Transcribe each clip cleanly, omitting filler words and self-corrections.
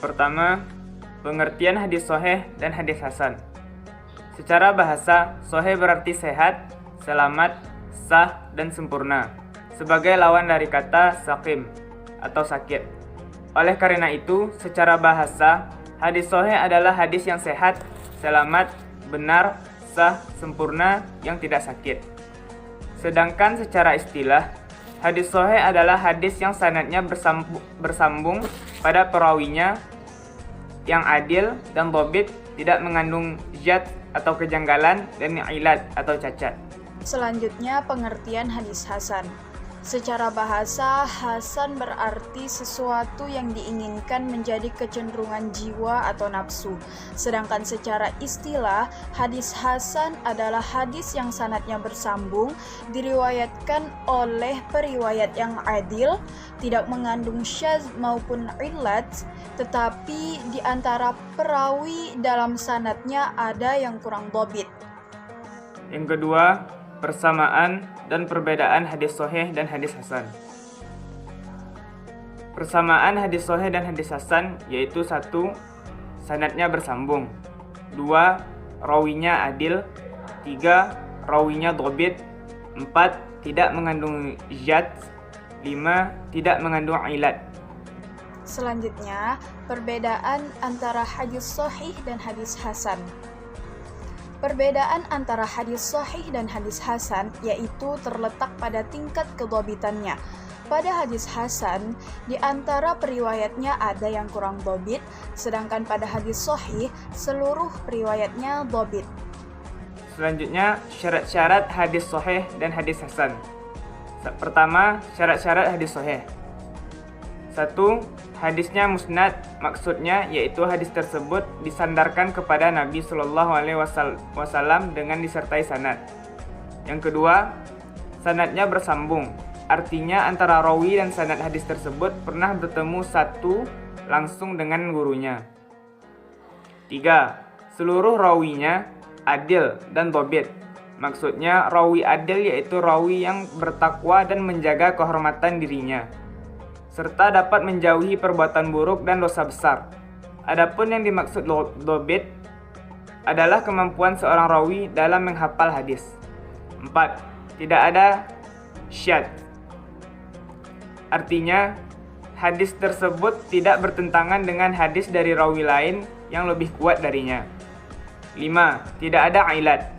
Yang pertama, pengertian hadis sahih dan hadis hasan. Secara bahasa, sahih berarti sehat, selamat, sah, dan sempurna, sebagai lawan dari kata saqim atau sakit. Oleh karena itu, secara bahasa, hadis sahih adalah hadis yang sehat, selamat, benar, sah, sempurna, yang tidak sakit. Sedangkan secara istilah, hadis sahih adalah hadis yang sanadnya bersambung pada perawinya yang adil dan dhabit, tidak mengandung zat atau kejanggalan dan ilat atau cacat. Selanjutnya, pengertian hadis hasan. Secara bahasa, hasan berarti sesuatu yang diinginkan menjadi kecenderungan jiwa atau nafsu. Sedangkan secara istilah, hadis hasan adalah hadis yang sanadnya bersambung, diriwayatkan oleh periwayat yang adil, tidak mengandung syadz maupun illat, tetapi di antara perawi dalam sanadnya ada yang kurang dhabit. Yang kedua, persamaan dan perbedaan hadis sahih dan hadis hasan. Persamaan hadis sahih dan hadis hasan yaitu 1. Sanadnya bersambung, 2. Rawinya adil, 3. Rawinya dhabit, 4. Tidak mengandung zat, 5. Tidak mengandung ilat. Selanjutnya, perbedaan antara hadis sahih dan hadis hasan. Perbedaan antara hadis sahih dan hadis hasan yaitu terletak pada tingkat kedhabitannya. Pada hadis hasan, di antara periwayatnya ada yang kurang dhabit, sedangkan pada hadis sahih, seluruh periwayatnya dhabit. Selanjutnya, syarat-syarat hadis sahih dan hadis hasan. Pertama, syarat-syarat hadis sahih. 1. Hadisnya musnad, maksudnya yaitu hadis tersebut disandarkan kepada Nabi Shallallahu Alaihi Wasallam dengan disertai sanad. Yang kedua, sanadnya bersambung, artinya antara rawi dan sanad hadis tersebut pernah bertemu satu langsung dengan gurunya. 3. Seluruh rawinya adil dan dhabit, maksudnya rawi adil yaitu rawi yang bertakwa dan menjaga kehormatan dirinya, serta dapat menjauhi perbuatan buruk dan dosa besar. Adapun yang dimaksud dhabit adalah kemampuan seorang rawi dalam menghafal hadis. 4. Tidak ada syadz, artinya hadis tersebut tidak bertentangan dengan hadis dari rawi lain yang lebih kuat darinya. 5. Tidak ada ilat,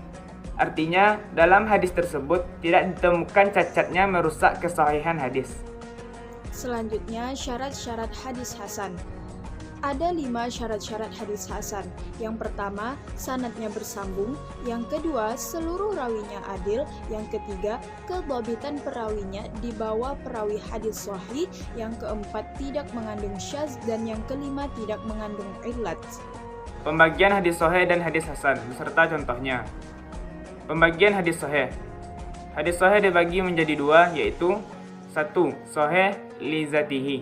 artinya dalam hadis tersebut tidak ditemukan cacatnya merusak kesahihan hadis. Selanjutnya, syarat-syarat hadis hasan. Ada 5 syarat-syarat hadis hasan. Yang pertama, sanadnya bersambung. Yang kedua, seluruh rawinya adil. Yang ketiga, kedhabitan perawinya di bawah perawi hadis sahih. Yang keempat, tidak mengandung syadz. Dan yang kelima, tidak mengandung illat. Pembagian hadis sahih dan hadis hasan beserta contohnya. Pembagian hadis sahih. Hadis sahih dibagi menjadi 2, yaitu 1. Sahih li zatihi,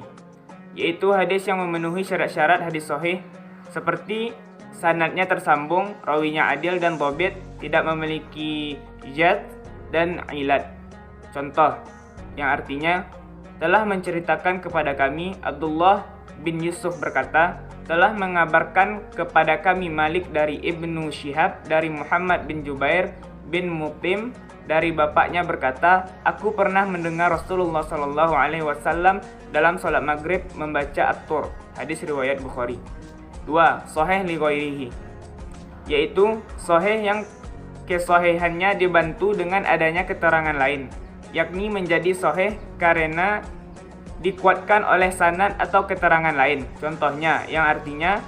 yaitu hadis yang memenuhi syarat-syarat hadis sahih, seperti sanadnya tersambung, rawinya adil dan dhabit, tidak memiliki zat dan ilat. Contoh, yang artinya, telah menceritakan kepada kami Abdullah bin Yusuf berkata, telah mengabarkan kepada kami Malik dari Ibnu Syihab dari Muhammad bin Jubair bin Mut'im dari bapaknya berkata, aku pernah mendengar Rasulullah Shallallahu Alaihi Wasallam dalam sholat maghrib membaca At-Tur. Hadis riwayat Bukhari. 2. Sahih li ghairihi, yaitu sahih yang kesahihannya dibantu dengan adanya keterangan lain, yakni menjadi sahih karena dikuatkan oleh sanad atau keterangan lain. Contohnya, yang artinya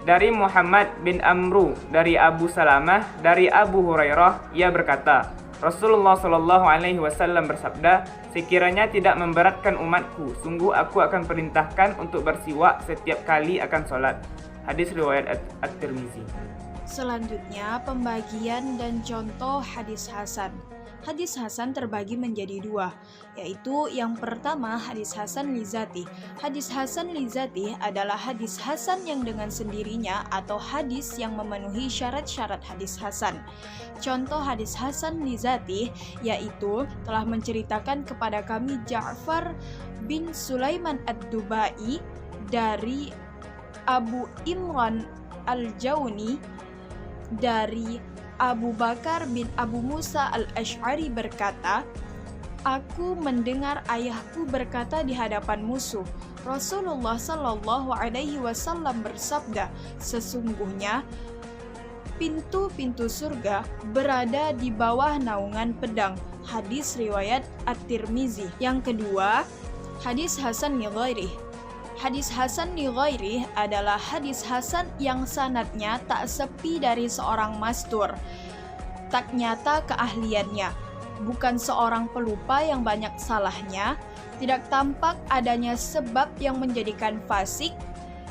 dari Muhammad bin Amru dari Abu Salamah dari Abu Hurairah, ia berkata, Rasulullah Shallallahu Alaihi Wasallam bersabda, sekiranya tidak memberatkan umatku, sungguh aku akan perintahkan untuk bersiwak setiap kali akan sholat. Hadis riwayat At-Tirmizi. Selanjutnya, pembagian dan contoh hadis hasan. Hadis hasan terbagi menjadi 2, yaitu yang pertama hadis hasan li zati. Hadis hasan li zati adalah hadis hasan yang dengan sendirinya atau hadis yang memenuhi syarat-syarat hadis hasan. Contoh hadis hasan li zati yaitu telah menceritakan kepada kami Ja'far bin Sulaiman ad-Dubai dari Abu Imran Al-Jauni dari Abu Bakar bin Abu Musa Al-Asy'ari berkata, aku mendengar ayahku berkata di hadapan musuh, Rasulullah Shallallahu Alaihi Wasallam bersabda, sesungguhnya pintu-pintu surga berada di bawah naungan pedang. Hadis riwayat At-Tirmizi. Yang kedua, hadis Hasan li ghairih. Hadis Hasan li ghairih adalah hadis Hasan yang sanadnya tak sepi dari seorang mastur, tak nyata keahliannya, bukan seorang pelupa yang banyak salahnya, tidak tampak adanya sebab yang menjadikan fasik,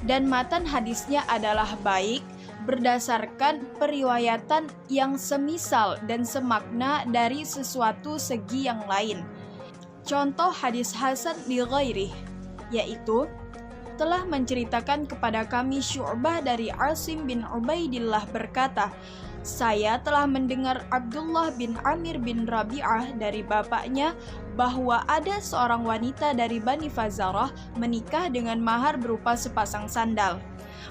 dan matan hadisnya adalah baik, berdasarkan periwayatan yang semisal dan semakna dari sesuatu segi yang lain. Contoh hadis Hasan li ghairih yaitu, telah menceritakan kepada kami Syu'bah dari Asim bin Ubaidillah berkata, saya telah mendengar Abdullah bin Amir bin Rabi'ah dari bapaknya bahwa ada seorang wanita dari Bani Fazarah menikah dengan mahar berupa sepasang sandal.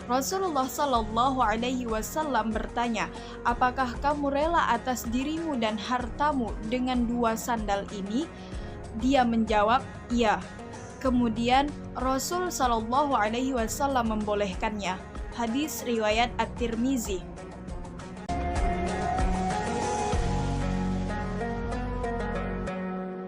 Rasulullah Shallallahu Alaihi Wasallam bertanya, apakah kamu rela atas dirimu dan hartamu dengan 2 sandal ini? Dia menjawab, iya. Kemudian Rasul Shallallahu Alaihi Wasallam membolehkannya. Hadis riwayat At-Tirmizi.